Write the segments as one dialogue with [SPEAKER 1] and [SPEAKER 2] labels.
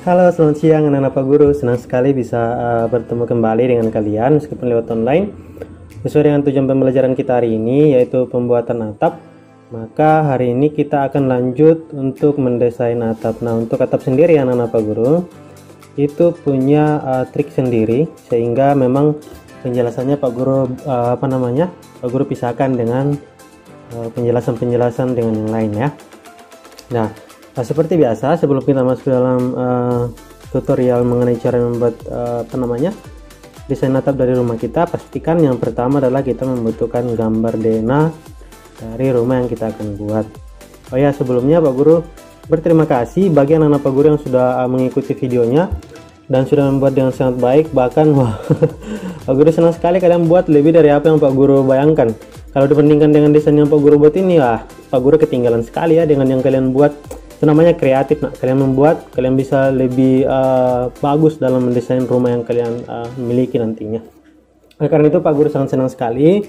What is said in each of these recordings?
[SPEAKER 1] Halo, selamat siang anak-anak Pak Guru. Senang sekali bisa bertemu kembali dengan kalian meskipun lewat online. Sesuai dengan tujuan pembelajaran kita hari ini, yaitu pembuatan atap. Maka hari ini kita akan lanjut untuk mendesain atap. Nah, untuk atap sendiri anak-anak Pak Guru, itu punya trik sendiri, sehingga memang penjelasannya Pak Guru Pak Guru pisahkan dengan penjelasan-penjelasan dengan yang lain ya. Nah, seperti biasa, sebelum kita masuk dalam tutorial mengenai cara membuat desain atap dari rumah kita, pastikan yang pertama adalah kita membutuhkan gambar DNA dari rumah yang kita akan buat. Oh ya, sebelumnya Pak Guru berterima kasih bagi anak-anak Pak Guru yang sudah mengikuti videonya dan sudah membuat dengan sangat baik. Bahkan wah, Pak Guru senang sekali kalian buat lebih dari apa yang Pak Guru bayangkan. Kalau dibandingkan dengan desain yang Pak Guru buat ini, Pak Guru ketinggalan sekali ya dengan yang kalian buat. Itu namanya kreatif. Nah, kalian membuat, kalian bisa lebih bagus dalam mendesain rumah yang kalian miliki nantinya. Karena itu Pak Guru sangat senang sekali,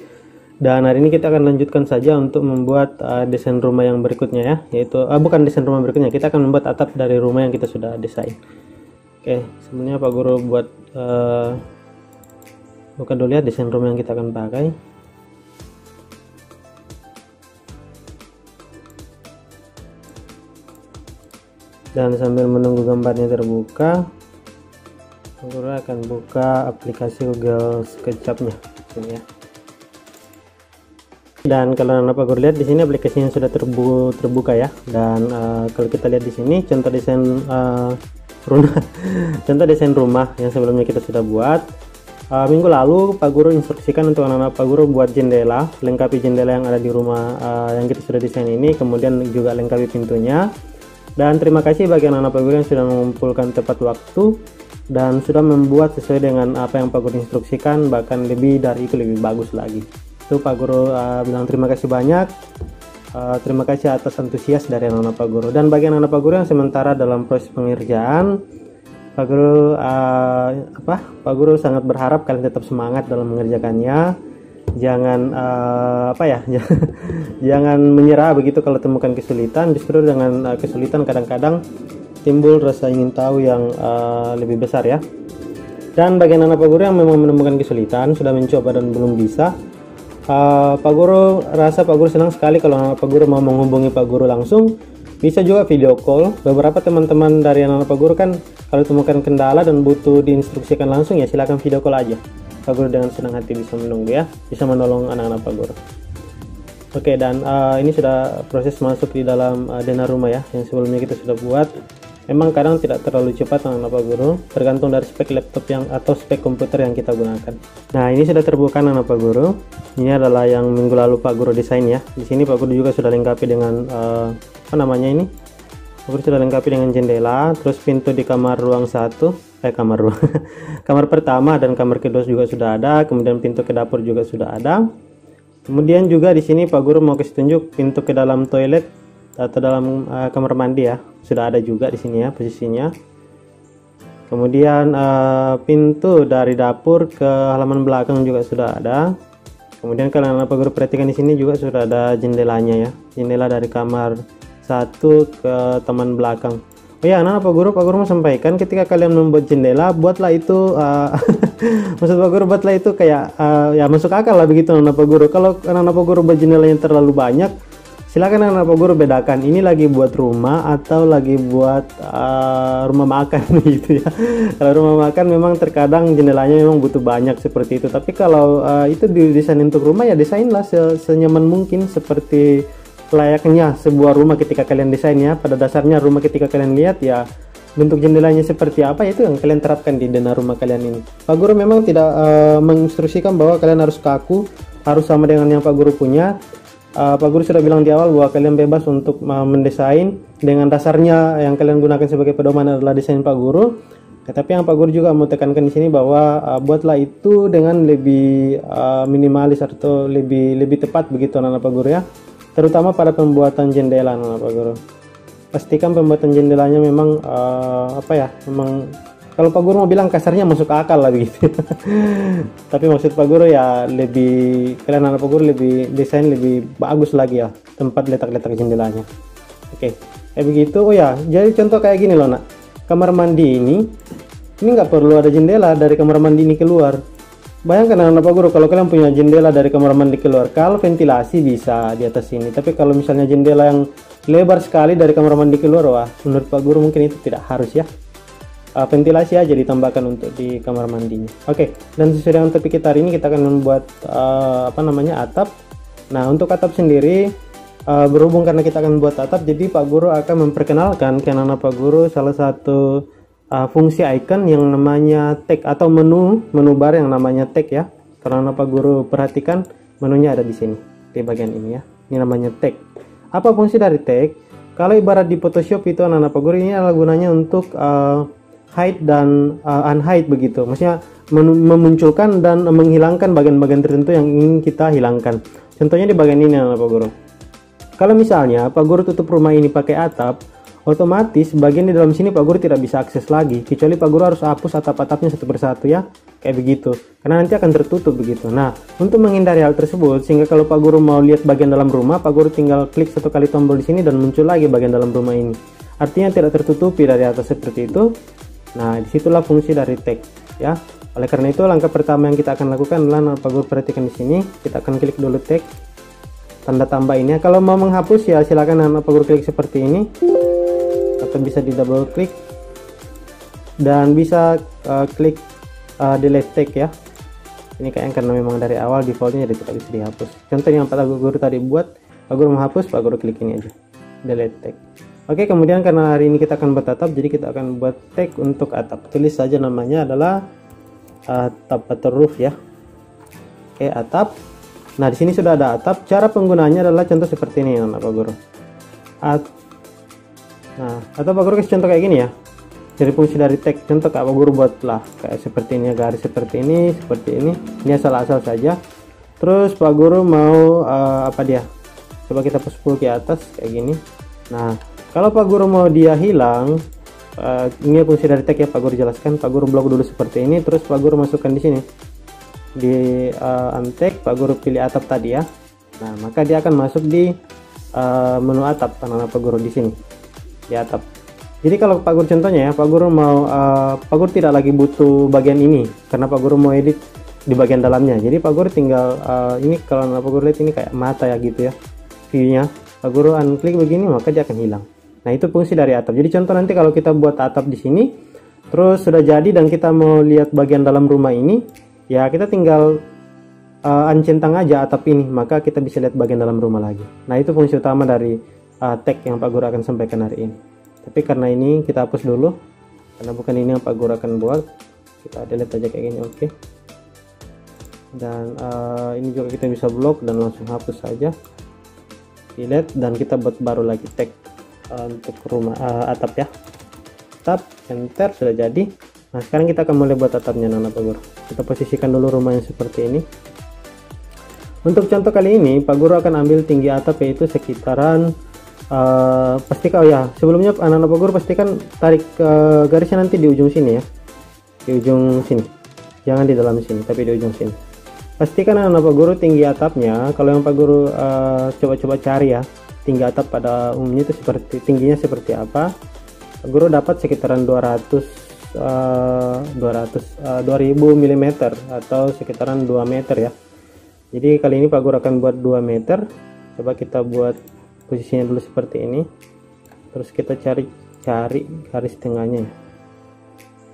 [SPEAKER 1] dan hari ini kita akan lanjutkan saja untuk membuat desain rumah yang berikutnya ya, yaitu bukan desain rumah berikutnya, kita akan membuat atap dari rumah yang kita sudah desain. Oke, sebenarnya Pak Guru buat buka dulu ya desain rumah yang kita akan pakai. Dan sambil menunggu gambarnya terbuka, Pak Guru akan buka aplikasi Google SketchUp-nya sini ya. Dan kalau Pak Guru lihat di sini aplikasinya sudah terbuka ya. Dan kalau kita lihat di sini contoh desain rumah yang sebelumnya kita sudah buat. Minggu lalu Pak Guru instruksikan untuk anak-anak Pak Guru buat jendela, lengkapi jendela yang ada di rumah yang kita sudah desain ini, kemudian juga lengkapi pintunya. Dan terima kasih bagi anak-anak Pak Guru yang sudah mengumpulkan tepat waktu dan sudah membuat sesuai dengan apa yang Pak Guru instruksikan, bahkan lebih dari itu, lebih bagus lagi. Itu Pak Guru bilang terima kasih banyak. Terima kasih atas antusias dari anak-anak Pak Guru. Dan bagi anak-anak Pak Guru yang sementara dalam proses pengerjaan, Pak Guru sangat berharap kalian tetap semangat dalam mengerjakannya. Jangan jangan menyerah begitu kalau temukan kesulitan. Justru dengan kesulitan kadang-kadang timbul rasa ingin tahu yang lebih besar ya. Dan bagi anak-anak Pak Guru yang memang menemukan kesulitan, sudah mencoba dan belum bisa, Pak Guru rasa Pak Guru senang sekali kalau anak Pak Guru mau menghubungi Pak Guru langsung. Bisa juga video call. Beberapa teman-teman dari anak Pak Guru kan kalau temukan kendala dan butuh diinstruksikan langsung, ya silakan video call aja. Pak Guru dengan senang hati bisa menunggu ya, bisa menolong anak-anak Pak Guru. Oke, dan ini sudah proses masuk di dalam DNA rumah ya, yang sebelumnya kita sudah buat. Memang kadang tidak terlalu cepat anak-anak Pak Guru, tergantung dari spek laptop atau spek komputer yang kita gunakan. Nah, ini sudah terbuka anak Pak Guru. Ini adalah yang minggu lalu Pak Guru desain ya. Di sini Pak Guru juga sudah lengkapi dengan Pak Guru sudah lengkapi dengan jendela, terus pintu di kamar ruang kamar pertama dan kamar kedua juga sudah ada, kemudian pintu ke dapur juga sudah ada. Kemudian juga di sini Pak Guru mau kasih tunjuk pintu ke dalam toilet atau dalam kamar mandi ya, sudah ada juga di sini ya posisinya. Kemudian pintu dari dapur ke halaman belakang juga sudah ada. Kemudian kalau Pak Guru perhatikan di sini juga sudah ada jendelanya ya, jendela dari kamar satu ke taman belakang. Oh ya, Pak Guru mau sampaikan, ketika kalian membuat jendela, buatlah itu maksud Pak Guru buatlah itu kayak ya masuk akal lah begitu Pak Guru. Kalau anak Pak Guru buat jendela yang terlalu banyak, silakan anak Pak Guru bedakan ini lagi buat rumah atau lagi buat rumah makan gitu ya. Kalau rumah makan memang terkadang jendelanya memang butuh banyak seperti itu. Tapi kalau itu didesain untuk rumah, ya desainlah senyaman mungkin seperti layaknya sebuah rumah ketika kalian desain ya. Pada dasarnya rumah ketika kalian lihat ya bentuk jendelanya seperti apa, itu yang kalian terapkan di DNA rumah kalian ini. Pak Guru memang tidak menginstruksikan bahwa kalian harus kaku, harus sama dengan yang Pak Guru punya. Pak Guru sudah bilang di awal bahwa kalian bebas untuk mendesain dengan dasarnya yang kalian gunakan sebagai pedoman adalah desain Pak Guru. Tetapi yang Pak Guru juga mau tekankan di sini bahwa buatlah itu dengan lebih minimalis atau lebih tepat begitu anak Pak Guru ya. Terutama pada pembuatan jendela anak Pak Guru. Pastikan pembuatan jendelanya memang memang kalau Pak Guru mau bilang kasarnya masuk akal lah begitu. Tapi maksud Pak Guru ya kalian anak Pak Guru lebih desain lebih bagus lagi ya tempat letak-letak jendelanya. Oke, kayak begitu. Oh ya, jadi contoh kayak gini loh nak. kamar mandi ini nggak perlu ada jendela dari kamar mandi ini keluar. Bayangkan anak Pak Guru, kalau kalian punya jendela dari kamar mandi keluar, kalau ventilasi bisa di atas sini, tapi kalau misalnya jendela yang lebar sekali dari kamar mandi keluar, wah menurut Pak Guru mungkin itu tidak harus ya. Ventilasi aja ditambahkan untuk di kamar mandinya. Oke, dan sesuai dengan topik kita hari ini, kita akan membuat atap. Nah, untuk atap sendiri, berhubung karena kita akan membuat atap, jadi Pak Guru akan memperkenalkan ke anak Pak Guru salah satu fungsi icon yang namanya tag atau menu bar yang namanya tag ya. Kalau anak Pak Guru perhatikan, menunya ada di sini di bagian ini ya. Ini namanya tag. Apa fungsi dari tag? Kalau ibarat di Photoshop itu anak Pak Guru, ini adalah gunanya untuk hide dan unhide begitu, maksudnya memunculkan dan menghilangkan bagian-bagian tertentu yang ingin kita hilangkan. Contohnya di bagian ini anak Pak Guru, kalau misalnya Pak Guru tutup rumah ini pakai atap, otomatis bagian di dalam sini Pak Guru tidak bisa akses lagi, kecuali Pak Guru harus hapus atap-atapnya satu persatu ya, kayak begitu, karena nanti akan tertutup begitu. Nah, untuk menghindari hal tersebut, sehingga kalau Pak Guru mau lihat bagian dalam rumah, Pak Guru tinggal klik satu kali tombol di sini dan muncul lagi bagian dalam rumah ini, artinya tidak tertutupi dari atas seperti itu. Nah, disitulah fungsi dari tag ya. Oleh karena itu, langkah pertama yang kita akan lakukan adalah Pak Guru perhatikan di sini, kita akan klik dulu tag, tanda tambah ini ya. Kalau mau menghapus ya silakan Pak Guru klik seperti ini, atau bisa di double klik dan bisa klik delete tag ya. Ini kayaknya karena memang dari awal defaultnya jadi tidak bisa dihapus. Contoh yang Pak Guru tadi buat, Pak Guru menghapus, Pak Guru klik ini aja, delete tag. Oke, kemudian karena hari ini kita akan buat atap, jadi kita akan buat tag untuk atap. Tulis saja namanya adalah atap atau roof ya. Oke, atap. Nah, di sini sudah ada atap. Cara penggunaannya adalah contoh seperti ini, Pak Guru. Nah, atau Pak Guru kasih contoh kayak gini ya. Dari fungsi dari tag, contoh Pak Guru buatlah kayak seperti ini, garis seperti ini, seperti ini. Ini asal-asal saja. Terus Pak Guru mau apa dia? Coba kita push pull ke atas kayak gini. Nah, kalau Pak Guru mau dia hilang, ini fungsi dari tag ya, Pak Guru jelaskan. Pak Guru blok dulu seperti ini, terus Pak Guru masukkan di sini di untag, Pak Guru pilih atap tadi ya. Nah, maka dia akan masuk di menu atap, karena Pak Guru di sini di atap. Jadi kalau Pak Guru contohnya ya, Pak Guru mau Pak Guru tidak lagi butuh bagian ini karena Pak Guru mau edit di bagian dalamnya. Jadi Pak Guru tinggal ini, kalau Pak Guru lihat ini kayak mata ya gitu ya viewnya. Pak Guru unklik begini, maka dia akan hilang. Nah, itu fungsi dari atap. Jadi contoh nanti kalau kita buat atap di sini, terus sudah jadi dan kita mau lihat bagian dalam rumah ini, ya kita tinggal uncentang aja atap ini, maka kita bisa lihat bagian dalam rumah lagi. Nah, itu fungsi utama dari tag yang Pak Guru akan sampaikan hari ini. Tapi karena ini kita hapus dulu, karena bukan ini yang Pak Guru akan buat, kita delete aja kayak gini, oke. Dan ini juga kita bisa blok dan langsung hapus saja, delete, dan kita buat baru lagi tag untuk rumah atap ya. Atap, enter, sudah jadi. Nah, sekarang kita akan mulai buat atapnya Pak Guru. Kita posisikan dulu rumahnya seperti ini. Untuk contoh kali ini Pak Guru akan ambil tinggi atap yaitu sekitaran pastikan ya, sebelumnya anak-anak Pak Guru pastikan tarik garisnya nanti di ujung sini ya, di ujung sini, jangan di dalam sini tapi di ujung sini. Pastikan anak-anak Pak Guru tinggi atapnya, kalau yang Pak Guru coba-coba cari ya, tinggi atap pada umumnya itu seperti tingginya seperti apa. Pak Guru dapat sekitaran 2000 mm atau sekitaran 2 meter ya. Jadi kali ini Pak Guru akan buat 2 meter. Coba kita buat posisinya dulu seperti ini, terus kita cari garis tengahnya.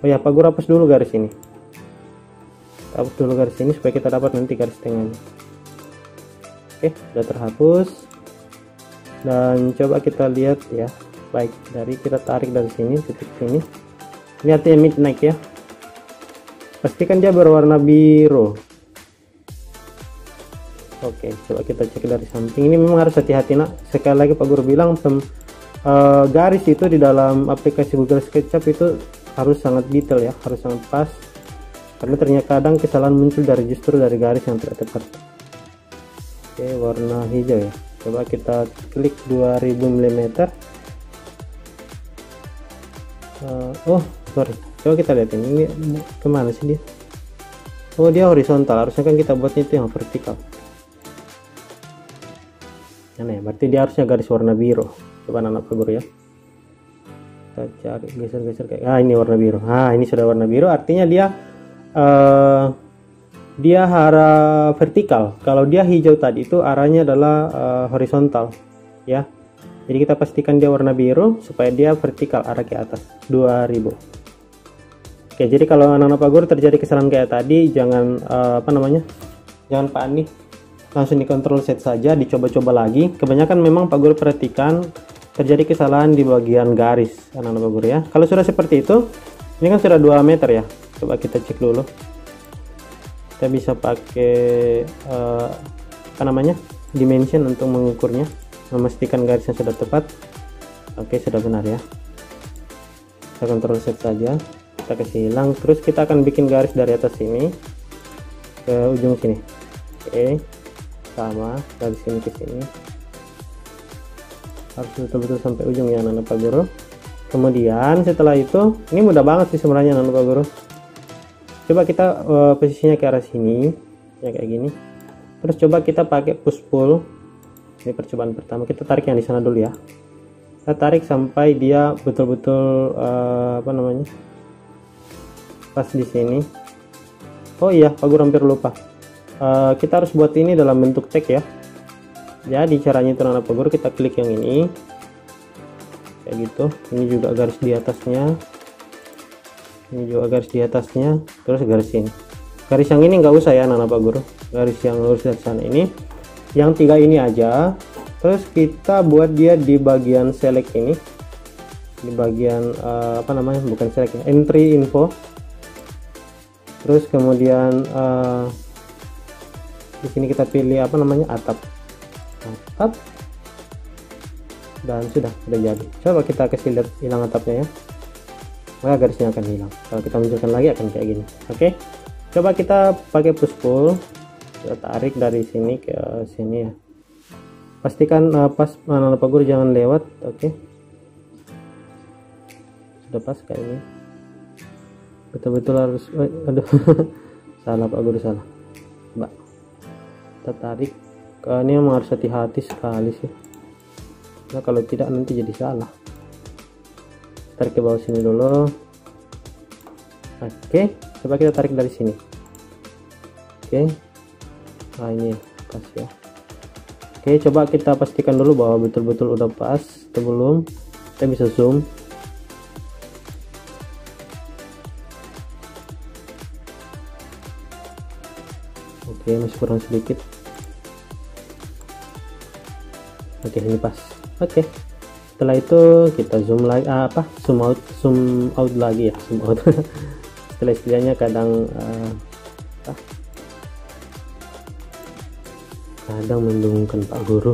[SPEAKER 1] Oh ya, Pak Guru hapus dulu garis ini, hapus dulu garis ini supaya kita dapat nanti garis tengahnya. Oke, sudah terhapus. Dan coba kita lihat ya, baik, dari kita tarik dari sini, titik sini, ini artinya midnight ya. Pastikan dia berwarna biru. Oke, coba kita cek dari samping. Ini memang harus hati-hati nak. Sekali lagi Pak Guru bilang, garis itu di dalam aplikasi Google SketchUp itu harus sangat detail ya, harus sangat pas. Karena ternyata kadang kesalahan muncul justru dari garis yang tidak tepat. Oke, warna hijau ya. Coba kita klik 2000 mm. Oh, sorry. Coba kita lihat ini kemana sih dia? Oh, dia horizontal. Harusnya kan kita buatnya itu yang vertikal. Nah, berarti dia harusnya garis warna biru. Coba anak Pak Guru ya. kita cari, geser-geser kayak ini warna biru. Ini sudah warna biru, artinya dia arah vertikal. Kalau dia hijau tadi itu arahnya adalah horizontal ya. Jadi kita pastikan dia warna biru supaya dia vertikal arah ke atas 2000. Oke, jadi kalau anak-anak Pak Guru terjadi kesalahan kayak tadi, jangan jangan panik, langsung dikontrol set saja, dicoba-coba lagi. Kebanyakan memang Pak Guru perhatikan terjadi kesalahan di bagian garis anak-anak Pak Guru ya. Kalau sudah seperti itu, ini kan sudah 2 meter ya, coba kita cek dulu. Kita bisa pakai dimension untuk mengukurnya, memastikan garisnya sudah tepat. Oke, sudah benar ya. Kita kontrol set saja, kita kasih hilang, terus kita akan bikin garis dari atas sini ke ujung sini. Oke, sama dari sini ke sini, harus betul-betul sampai ujung ya anak-anak Pak Guru. Kemudian setelah itu, ini mudah banget sih sebenarnya anak-anak Pak Guru. Coba kita posisinya ke arah sini ya, kayak gini. Terus coba kita pakai push pull. Ini percobaan pertama, kita tarik yang di sana dulu ya. Kita tarik sampai dia betul-betul pas di sini. Oh iya, Pak Guru hampir lupa. Kita harus buat ini dalam bentuk tag ya. Jadi caranya itu anak Pak Guru, kita klik yang ini kayak gitu. Ini juga garis di atasnya, ini juga garis di atasnya, terus garis ini. Garis yang ini nggak usah ya anak Pak Guru, garis yang lurus dari sana ini, yang 3 ini aja. Terus kita buat dia di bagian select ini, di bagian bukan select ya, entry info. Terus kemudian di sini kita pilih atap, dan sudah jadi. Coba kita kasih lihat hilang atapnya ya, maka garisnya akan hilang. Kalau kita munculkan lagi akan kayak gini. Oke, coba kita pakai push pull, kita tarik dari sini ke sini ya. Pastikan pas Pak Guru, jangan lewat. Oke, sudah pas kayak ini, betul-betul harus aduh salah Pak Guru, salah. Coba kita tarik. Ini memang harus hati-hati sekali sih, nah kalau tidak nanti jadi salah. Tarik ke bawah sini dulu. Oke, coba kita tarik dari sini. Oke, nah ini pas ya. Oke, coba kita pastikan dulu bahwa betul-betul udah pas atau belum. Kita bisa zoom. Oke, masih kurang sedikit. Oke, ini pas. Oke, setelah itu kita zoom lagi, zoom out lagi ya, zoom out. Istilahnya kadang kadang membingungkan Pak Guru.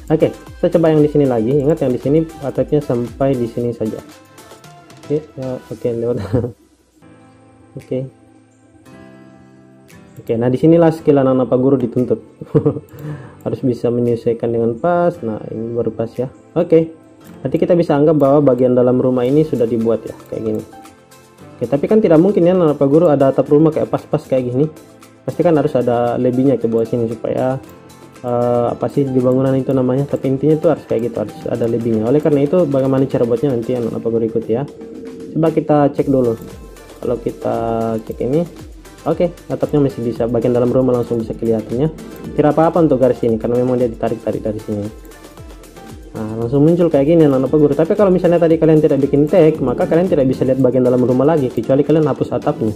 [SPEAKER 1] Oke, kita coba yang di sini lagi. Ingat yang di sini atapnya sampai di sini saja. Oke, ya, oke, lewat. Oke, nah disinilah skill anak-anak Pak Guru dituntut. Harus bisa menyesuaikan dengan pas. Nah, ini baru pas ya. Oke, nanti kita bisa anggap bahwa bagian dalam rumah ini sudah dibuat ya, kayak gini. Oke, tapi kan tidak mungkin ya anak-anak Pak Guru ada atap rumah kayak pas-pas kayak gini. Pasti kan harus ada lebihnya ke bawah sini supaya di bangunan itu namanya. Tapi intinya itu harus kayak gitu, harus ada lebihnya. Oleh karena itu, bagaimana cara buatnya nanti anak-anak Pak Guru ikut ya. Coba kita cek dulu. Kalau kita cek ini, oke, atapnya masih bisa, bagian dalam rumah langsung bisa kelihatannya. Tidak apa-apa untuk garis ini karena memang dia ditarik-tarik dari sini. Nah, langsung muncul kayak gini anak-anak Pak Guru. Tapi kalau misalnya tadi kalian tidak bikin tag, maka kalian tidak bisa lihat bagian dalam rumah lagi kecuali kalian hapus atapnya.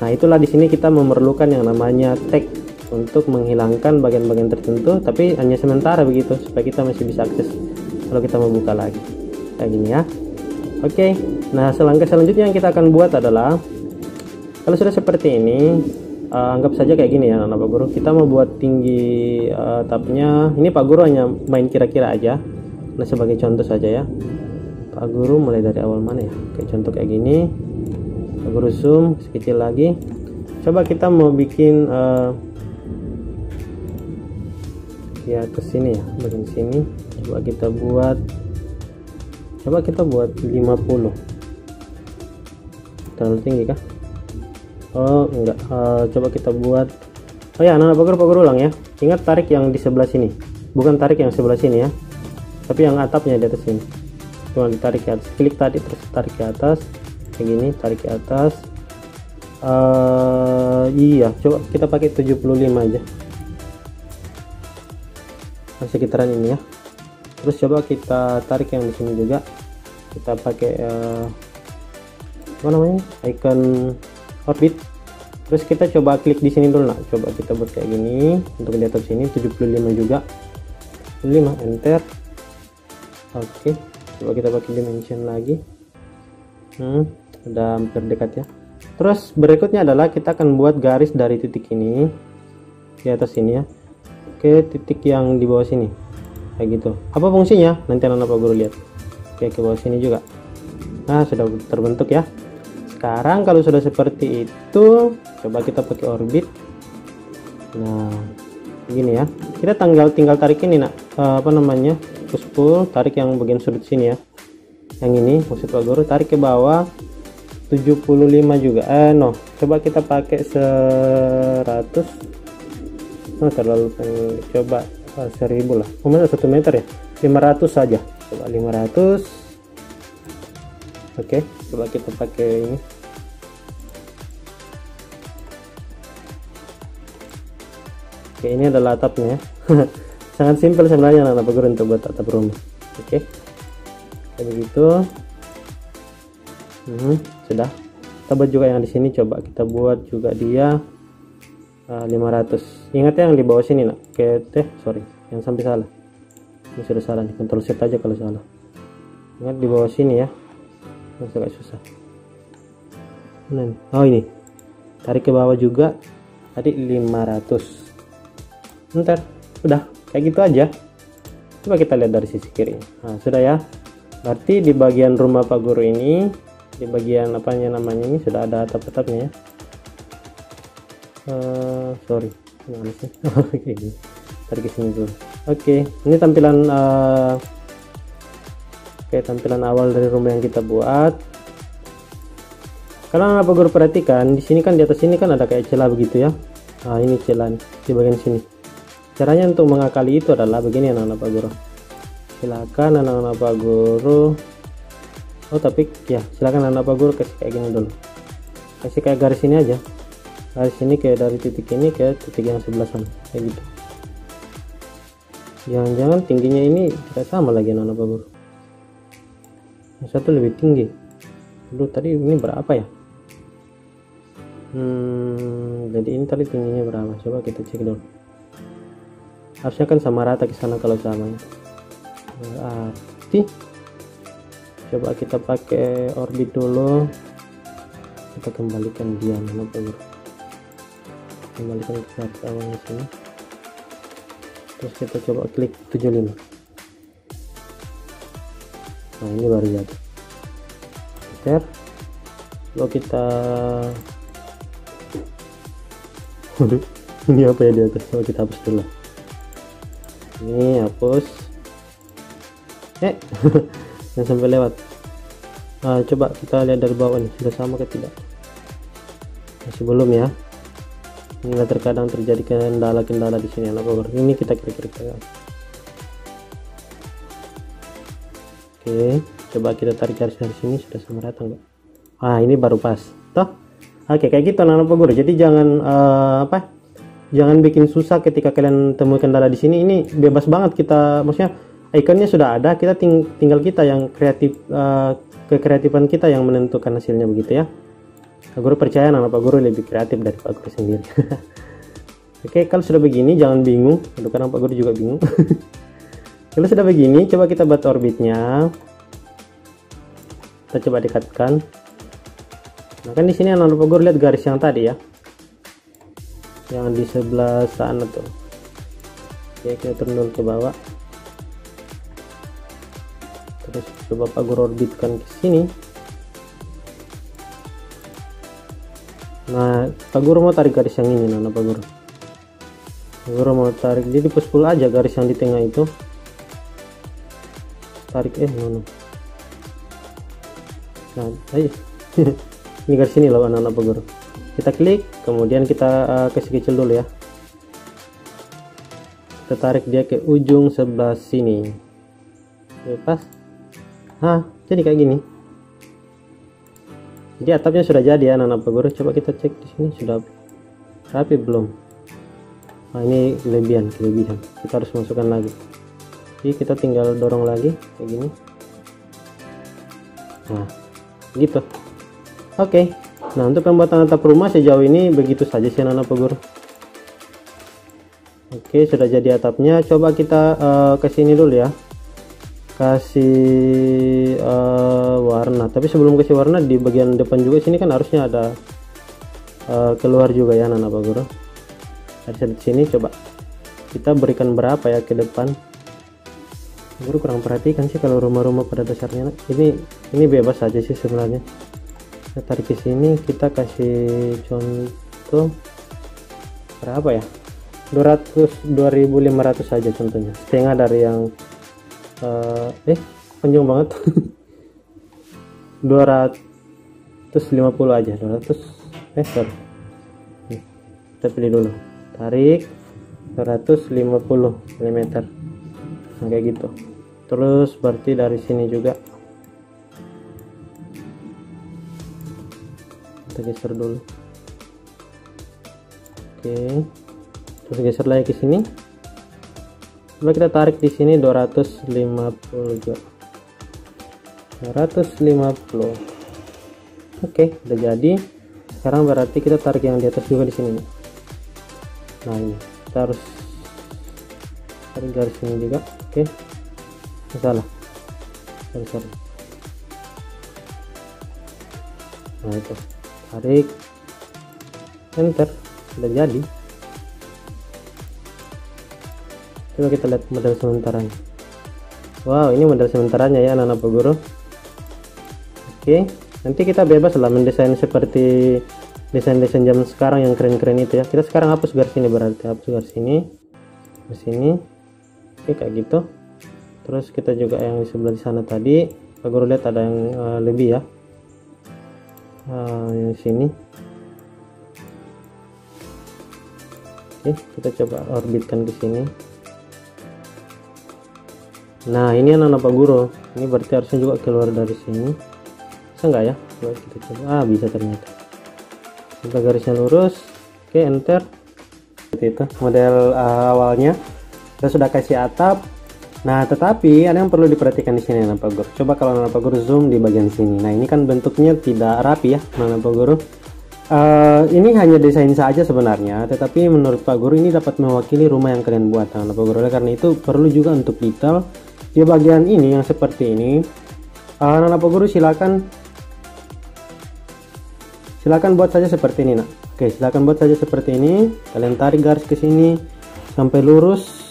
[SPEAKER 1] Nah, itulah di sini kita memerlukan yang namanya tag untuk menghilangkan bagian-bagian tertentu, tapi hanya sementara begitu supaya kita masih bisa akses kalau kita mau buka lagi. Kayak gini ya. Oke. Nah, langkah selanjutnya yang kita akan buat adalah, kalau sudah seperti ini, anggap saja kayak gini ya anak Pak Guru. Kita mau buat tinggi atapnya. Ini Pak Guru hanya main kira-kira aja. Nah, sebagai contoh saja ya. Pak Guru mulai dari awal mana ya? Kayak contoh kayak gini. Pak Guru zoom sekecil lagi. Coba kita mau bikin ya ke sini ya, bagian sini. Coba kita buat 50. Terlalu tinggi kah? Oh enggak, coba kita buat, oh ya anak-anak Pak Guru ulang ya. Ingat tarik yang di sebelah sini, bukan tarik yang sebelah sini ya, tapi yang atapnya di atas sini. cuma ditarik ke atas, klik tadi terus tarik ke atas kayak gini, tarik ke atas. Iya, coba kita pakai 75 aja, sekitaran ini ya. Terus coba kita tarik yang di sini juga, kita pakai apa namanya, icon orbit. Terus kita coba klik di sini dulu. Nah, coba kita buat kayak gini untuk di atas sini 75 juga, 75, enter. Oke, coba kita pakai dimension lagi. Udah hampir dekat ya. Terus berikutnya adalah kita akan buat garis dari titik ini di atas sini ya ke titik yang di bawah sini kayak gitu. Apa fungsinya? Nanti anak guru lihat. Oke, ke bawah sini juga. Nah, sudah terbentuk ya. Sekarang kalau sudah seperti itu, coba kita pakai orbit. Nah, begini ya. Kita tinggal tarik ini, nak, apa namanya, push-pull, tarik yang bagian sudut sini ya. Yang ini maksud Pak Guru, tarik ke bawah 75 juga. No, coba kita pakai 100. Oh, terlalu pendek. Coba 1000 lah. Mungkin 1 meter ya. 500 saja. Coba 500. Oke, coba kita pakai ini. Oke, ini adalah atapnya ya. Sangat simpel sebenarnya anak Pak Guru untuk buat atap rumah. Oke, kayak begitu. Sudah. Kita buat juga yang di sini, coba kita buat juga dia 500. Ingat yang di bawah sini nak. Oke, sorry, yang sampai salah. Ini sudah salah nih, Ctrl Z aja kalau salah. Ingat di bawah sini ya. Agak susah. Nah, oh ini. Tarik ke bawah juga. Tadi 500. Ntar, udah kayak gitu aja. Coba kita lihat dari sisi kiri. Nah, sudah ya. Berarti di bagian rumah Pak Guru ini, di bagian apanya namanya ini sudah ada atap-atapnya ya. Sorry, gimana sih? Oke, tarik ke sini dulu. Oke, ini tampilan tampilan awal dari rumah yang kita buat. Kalau Pak Guru perhatikan, di sini kan, di atas sini kan ada kayak celah begitu ya. Nah, ini celah di bagian sini. Caranya untuk mengakali itu adalah begini anak-anak Pak Guru. Silakan anak-anak Pak Guru. Oh, tapi ya silakan anak Pak Guru kasih kayak gini dulu. Kasih kayak garis ini aja. Garis ini kayak dari titik ini ke titik yang sebelah sana, kayak gitu. Jangan-jangan tingginya ini tidak sama lagi anak-anak Pak Guru. Yang satu lebih tinggi. Dulu tadi ini berapa ya? Jadi ini tadi tingginya berapa? Coba kita cek dulu. Harusnya kan sama rata ke sana kalau sama. Berarti coba kita pakai orbit dulu. Kita kembalikan dia mana Pak Guru. Kembalikan ke garis awalnya sini. Terus kita coba klik 75. Nah, ini baru jadi. Enter. Lalu kita ini apa ya di atas? Coba kita hapus dulu. Ini hapus. Yang sampai lewat. Coba kita lihat dari bawah nih, sudah sama ke tidak? Masih belum ya. Ini terkadang terjadi kendala-kendala di sini anak Bogor. Ini kita kira-kira. Oke, coba kita tarik garis dari sini, sudah sama rata enggak? Ini baru pas. Toh? Oke, kayak gitu anak Bogor. Jadi jangan jangan bikin susah ketika kalian temui kendala di sini. Ini bebas banget kita, maksudnya ikonnya sudah ada, kita tinggal kita yang kreatif, kekreatifan kita yang menentukan hasilnya begitu ya. Pak Guru percaya anak Pak Guru lebih kreatif dari Pak Guru sendiri. Oke, kalau sudah begini jangan bingung. Aduh, karena Pak Guru juga bingung. Kalau sudah begini, coba kita buat orbitnya. Kita coba dekatkan. Nah, kan di sini anak Pak Guru lihat garis yang tadi ya, yang di sebelah sana tuh. Oke, kita turun dulu ke bawah. Terus coba Pak Guru orbitkan ke sini. Nah, Pak Guru mau tarik garis yang ini, Pak Guru. Pak Guru mau tarik, jadi push-pull aja garis yang di tengah itu. Tarik, mana? Nah, ayo. Ini garis ini loh anak-anak Pak Guru. Kita klik, kemudian kita kasih kecil dulu ya. Kita tarik dia ke ujung sebelah sini. Oke, pas. Nah, jadi kayak gini. Jadi atapnya sudah jadi ya anak-anak Pak Guru. Coba kita cek di sini sudah rapi belum. Nah, ini kelebihan. Kita harus masukkan lagi. Jadi kita tinggal dorong lagi kayak gini. Nah, gitu. Oke. Nah, untuk pembuatan atap rumah sejauh ini begitu saja sih anak-anak Pak Guru. Oke, sudah jadi atapnya. Coba kita ke sini dulu ya. Kasih warna. Tapi sebelum kasih warna, di bagian depan juga sini kan harusnya ada keluar juga ya anak-anak Pak Guru. Dari sini coba kita berikan berapa ya ke depan. Guru kurang perhatikan sih kalau rumah-rumah pada dasarnya. Ini bebas saja sih sebenarnya. Kita tarik ke sini, kita kasih contoh berapa ya? 2500 saja contohnya, setengah dari yang panjang banget. 250 aja, 200 sorry. Kita pilih dulu, tarik 250 mm. Nah, kayak gitu. Terus berarti dari sini juga kita geser dulu. Oke, terus geser lagi ke sini. Coba kita tarik di sini 250 juga. 250. Oke, udah jadi. Sekarang berarti kita tarik yang di atas juga di sini. Nah, ini kita harus tarik garis sini juga. Oke, salah. Sorry. Nah, itu tarik, enter, udah jadi. Coba kita lihat model sementaranya. Wow, ini model sementaranya ya anak-anak Pak Guru. Oke, nanti kita bebas lah mendesain seperti desain-desain zaman sekarang yang keren-keren itu ya. Kita sekarang hapus garis ini, berarti hapus garis ini ke sini. Oke, kayak gitu. Terus kita juga yang di sebelah sana tadi Pak Guru lihat ada yang lebih ya. Yang sini. Oke, kita coba orbitkan ke sini. Nah, ini anak-anak Pak Guru. Ini berarti harusnya juga keluar dari sini. Bisa nggak ya? Coba kita coba. Bisa ternyata. Kita garisnya lurus. Oke, enter. Seperti itu model awalnya. Kita sudah kasih atap. Nah, tetapi ada yang perlu diperhatikan di sini anak Pak Guru. Coba kalau anak Pak Guru zoom di bagian sini. Nah, ini kan bentuknya tidak rapi ya anak Pak Guru. Ini hanya desain saja sebenarnya, tetapi menurut Pak Guru ini dapat mewakili rumah yang kalian buat anak Pak Guru. Karena itu perlu juga untuk detail di bagian ini yang seperti ini. Anak Pak Guru silakan buat saja seperti ini nak. Oke, silakan buat saja seperti ini. Kalian tarik garis ke sini sampai lurus.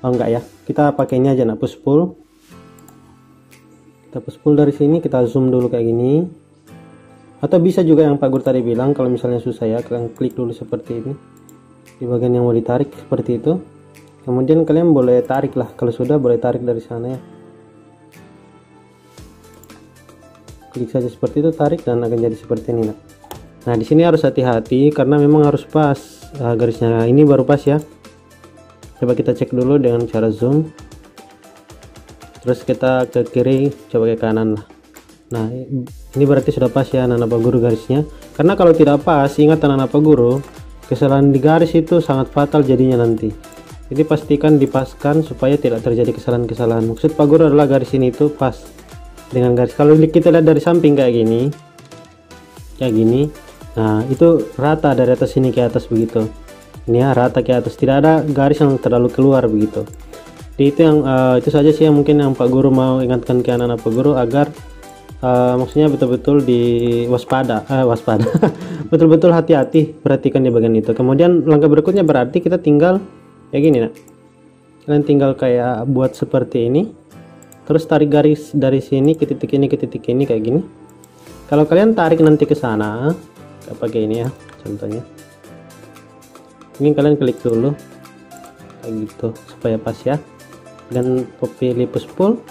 [SPEAKER 1] Oh enggak ya, kita pakainya aja nak, push pull. Kita push pull dari sini, kita zoom dulu kayak gini. Atau bisa juga yang Pak Guru tadi bilang, kalau misalnya susah ya, kalian klik dulu seperti ini di bagian yang mau ditarik seperti itu. Kemudian kalian boleh tarik lah, kalau sudah boleh tarik dari sana ya. Klik saja seperti itu, tarik dan akan jadi seperti ini nak. Nah, di sini harus hati-hati karena memang harus pas garisnya. Ini baru pas ya. Coba kita cek dulu dengan cara zoom. Terus kita ke kiri, coba ke kanan lah. Nah, ini berarti sudah pas ya anak-anak Pak Guru garisnya. Karena kalau tidak pas, ingat anak-anak Pak Guru, kesalahan di garis itu sangat fatal jadinya nanti. Jadi pastikan dipaskan supaya tidak terjadi kesalahan-kesalahan. Maksud Pak Guru adalah garis ini itu pas dengan garis. Kalau kita lihat dari samping kayak gini, nah itu rata dari atas sini ke atas begitu. Ini ya rata ke atas, tidak ada garis yang terlalu keluar begitu. Jadi itu yang itu saja sih yang mungkin yang Pak Guru mau ingatkan ke anak-anak Pak Guru agar maksudnya betul-betul waspada, betul-betul hati-hati, perhatikan di bagian itu. Kemudian langkah berikutnya berarti kita tinggal kayak gini nak. Kalian tinggal kayak buat seperti ini, terus tarik garis dari sini ke titik ini kayak gini. Kalau kalian tarik nanti ke sana kayak pakai ini ya contohnya, ini kalian klik dulu kayak gitu supaya pas ya, dan pilih push pull,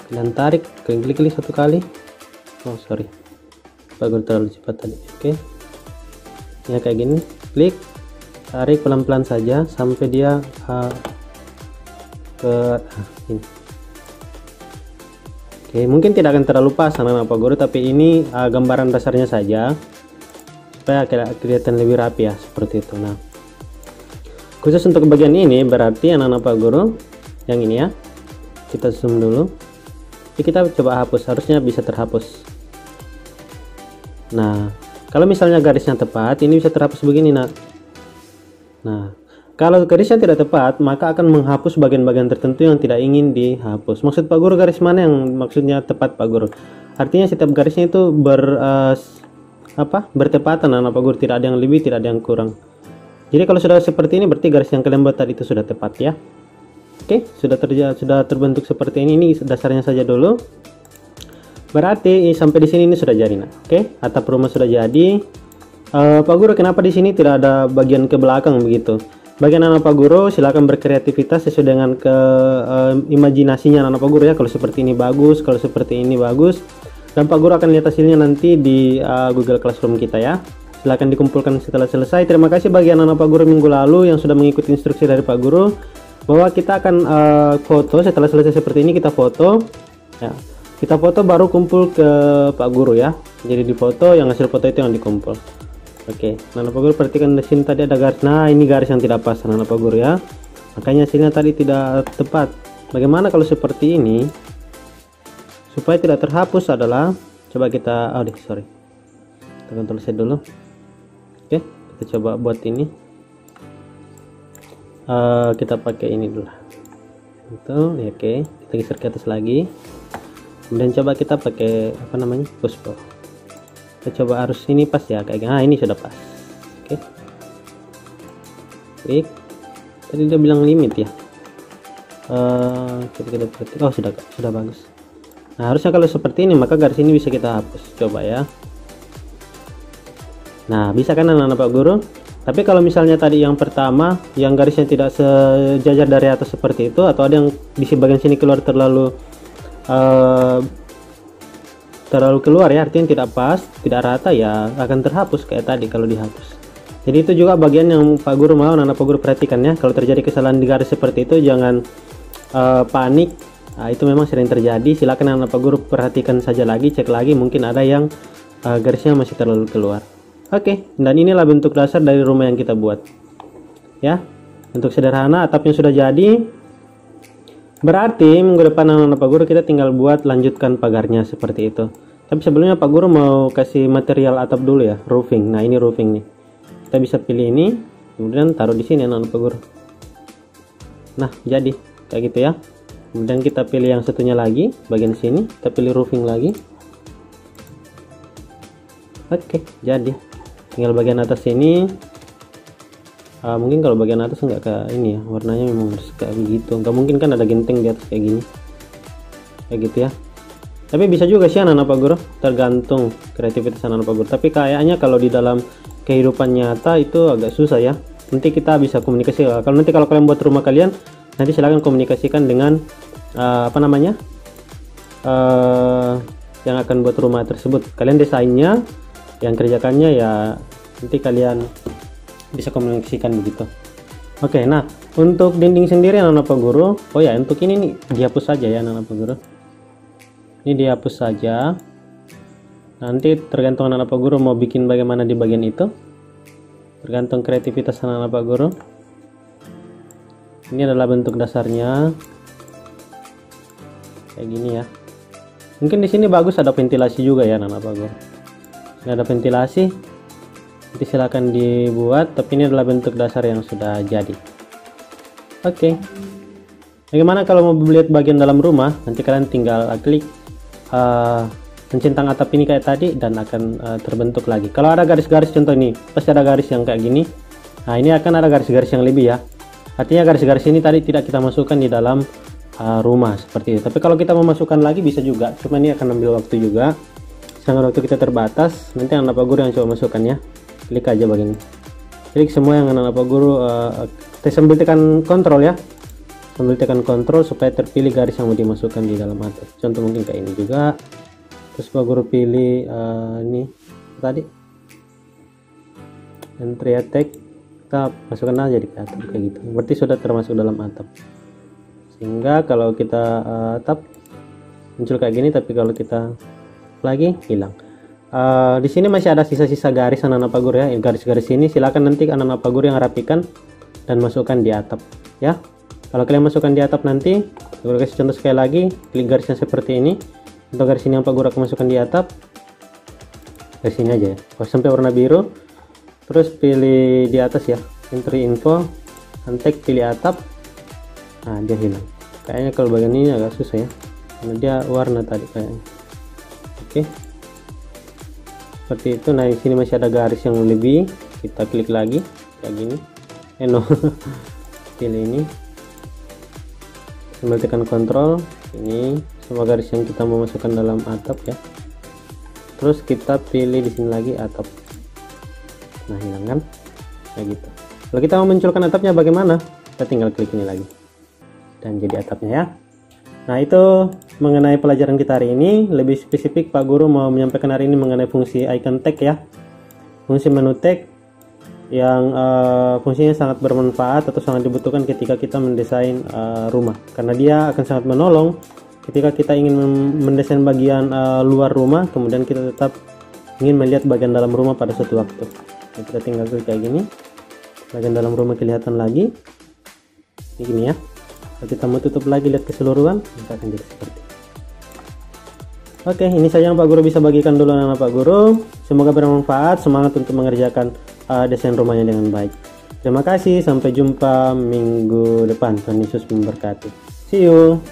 [SPEAKER 1] kalian tarik, klik satu kali. Oh sorry, Pak Guru terlalu cepat tadi. Oke ya, kayak gini, klik, tarik pelan-pelan saja sampai dia ke ini. Oke, mungkin tidak akan terlalu pas anak-anak Pak Guru, tapi ini gambaran dasarnya saja supaya kelihatan lebih rapi ya, seperti itu. Nah, khusus untuk bagian ini berarti anak-anak Pak Guru yang ini ya, kita zoom dulu. Jadi kita coba hapus, harusnya bisa terhapus. Nah, kalau misalnya garisnya tepat, ini bisa terhapus begini nak. Nah, kalau garisnya tidak tepat, maka akan menghapus bagian-bagian tertentu yang tidak ingin dihapus. Maksud Pak Guru garis mana yang maksudnya tepat Pak Guru? Artinya setiap garisnya itu bertepatan anak Pak Guru, tidak ada yang lebih, tidak ada yang kurang. Jadi kalau sudah seperti ini berarti garis yang kalian buat tadi itu sudah tepat ya. Oke, sudah terbentuk seperti ini. Ini dasarnya saja dulu. Berarti sampai di sini ini sudah jadi nak. Oke, atap rumah sudah jadi. Pak Guru, kenapa di sini tidak ada bagian ke belakang begitu? Bagian anak Pak Guru silakan berkreativitas sesuai dengan imajinasinya anak Pak Guru ya. Kalau seperti ini bagus, kalau seperti ini bagus. Dan Pak Guru akan lihat hasilnya nanti di Google Classroom kita ya. Silakan dikumpulkan setelah selesai. Terima kasih bagi anak Pak Guru minggu lalu yang sudah mengikuti instruksi dari Pak Guru bahwa kita akan foto setelah selesai seperti ini, kita foto ya. Kita foto baru kumpul ke Pak Guru ya. Jadi di foto, yang hasil foto itu yang dikumpul. Oke, anak Pak Guru perhatikan di sini tadi ada garis. Nah, ini garis yang tidak pas anak Pak Guru ya. Makanya hasilnya tadi tidak tepat. Bagaimana kalau seperti ini? Supaya tidak terhapus adalah coba kita kita Ctrl Z dulu. Oke, kita coba buat ini. Kita pakai ini dulu. Itu, ya, oke. Kita geser ke atas lagi. Kemudian coba kita pakai push pull. Kita coba arus ini pas ya, kayak gini. Nah, ini sudah pas. Oke. Klik. Tadi dia bilang limit ya. Oh, sudah bagus. Nah, harusnya kalau seperti ini maka garis ini bisa kita hapus. Coba ya. Nah, bisa kan anak-anak Pak Guru? Tapi kalau misalnya tadi yang pertama yang garisnya tidak sejajar dari atas seperti itu, atau ada yang di bagian sini keluar terlalu keluar ya, artinya tidak pas, tidak rata ya, akan terhapus kayak tadi kalau dihapus. Jadi itu juga bagian yang Pak Guru mau anak Pak Guru perhatikan ya. Kalau terjadi kesalahan di garis seperti itu jangan panik. Nah, itu memang sering terjadi. Silakan anak Pak Guru perhatikan saja lagi, cek lagi, mungkin ada yang garisnya masih terlalu keluar. Oke, dan inilah bentuk dasar dari rumah yang kita buat ya. Bentuk sederhana, atapnya sudah jadi. Berarti minggu depan anak Pak Guru kita tinggal buat lanjutkan pagarnya seperti itu. Tapi sebelumnya Pak Guru mau kasih material atap dulu ya, roofing. Nah, ini roofing nih. Kita bisa pilih ini, kemudian taruh di sini anak Pak Guru. Nah, jadi kayak gitu ya. Kemudian kita pilih yang satunya lagi, bagian sini, kita pilih roofing lagi. Oke, jadi tinggal bagian atas ini. Mungkin kalau bagian atas nggak kayak ini ya, warnanya memang harus kayak begitu. Nggak mungkin kan ada genting di atas kayak gini, kayak gitu ya. Tapi bisa juga sih anak Pak Guru, tergantung kreativitas anak Pak Guru. Tapi kayaknya kalau di dalam kehidupan nyata itu agak susah ya. Nanti kita bisa komunikasi. Kalau kalian buat rumah kalian, nanti silahkan komunikasikan dengan yang akan buat rumah tersebut. Kalian desainnya, yang kerjakannya ya nanti kalian bisa komunikasikan begitu. Oke, nah untuk dinding sendiri anak Pak Guru, oh ya untuk ini nih dihapus saja ya anak Pak Guru. Ini dihapus saja. Nanti tergantung anak Pak Guru mau bikin bagaimana di bagian itu. Tergantung kreativitas anak Pak Guru. Ini adalah bentuk dasarnya. Kayak gini ya. Mungkin di sini bagus ada ventilasi juga ya anak Pak Guru. Ini ada ventilasi. Nanti silakan dibuat, tapi ini adalah bentuk dasar yang sudah jadi. Oke. Bagaimana kalau mau melihat bagian dalam rumah? Nanti kalian tinggal klik mencentang atap ini kayak tadi dan akan terbentuk lagi. Kalau ada garis-garis contoh ini, pasti ada garis yang kayak gini. Nah, ini akan ada garis-garis yang lebih ya. Artinya garis-garis ini tadi tidak kita masukkan di dalam rumah seperti itu. Tapi kalau kita memasukkan lagi bisa juga, cuma ini akan ambil waktu juga. Sangat waktu kita terbatas. Nanti anak Pak Guru yang coba masukkan ya. Klik aja bagian ini. Klik semua yang anak Pak Guru. Sambil tekan kontrol ya. Sambil tekan kontrol supaya terpilih garis yang mau dimasukkan di dalam atap. Contoh mungkin kayak ini juga. Terus Pak Guru pilih ini tadi. Entry attack. Kita masukkan aja di atap kayak gitu. Berarti sudah termasuk dalam atap. Sehingga kalau kita muncul kayak gini, tapi kalau kita lagi hilang. Di sini masih ada sisa-sisa garis anak-anak Pak Guru ya. Garis-garis ini silakan nanti anak-anak Pak Guru yang rapikan dan masukkan di atap ya. Kalau kalian masukkan di atap nanti, Pak Guru kasih contoh sekali lagi, klik garisnya seperti ini. Untuk garis ini yang Pak Guru akan masukkan di atap, garis ini aja ya. Kalau sampai warna biru, terus pilih di atas ya, entry info, antek, pilih atap. Nah, dia hilang. Kayaknya kalau bagian ini agak susah ya, karena dia warna tadi kayaknya. Oke, seperti itu. Nah, di sini masih ada garis yang lebih, kita klik lagi kayak gini. No, pilih ini, sambil tekan kontrol. Ini semua garis yang kita mau masukkan dalam atap ya. Terus kita pilih di sini lagi atap. Nah, hilang kan kayak gitu. Kalau kita mau munculkan atapnya bagaimana? Kita tinggal klik ini lagi dan jadi atapnya ya. Nah, itu mengenai pelajaran kita hari ini. Lebih spesifik Pak Guru mau menyampaikan hari ini mengenai fungsi icon tag ya, fungsi menu tag yang fungsinya sangat bermanfaat atau sangat dibutuhkan ketika kita mendesain rumah, karena dia akan sangat menolong ketika kita ingin mendesain bagian luar rumah, kemudian kita tetap ingin melihat bagian dalam rumah pada suatu waktu. Nah, kita tinggal klik kayak gini, bagian dalam rumah kelihatan lagi ini gini ya. Kalau kita mau tutup lagi, lihat keseluruhan, maka akan jadi seperti ini. Oke, ini saja yang Pak Guru bisa bagikan dulu anak-anak Pak Guru. Semoga bermanfaat, semangat untuk mengerjakan desain rumahnya dengan baik. Terima kasih, sampai jumpa minggu depan. Tuhan Yesus memberkati. See you.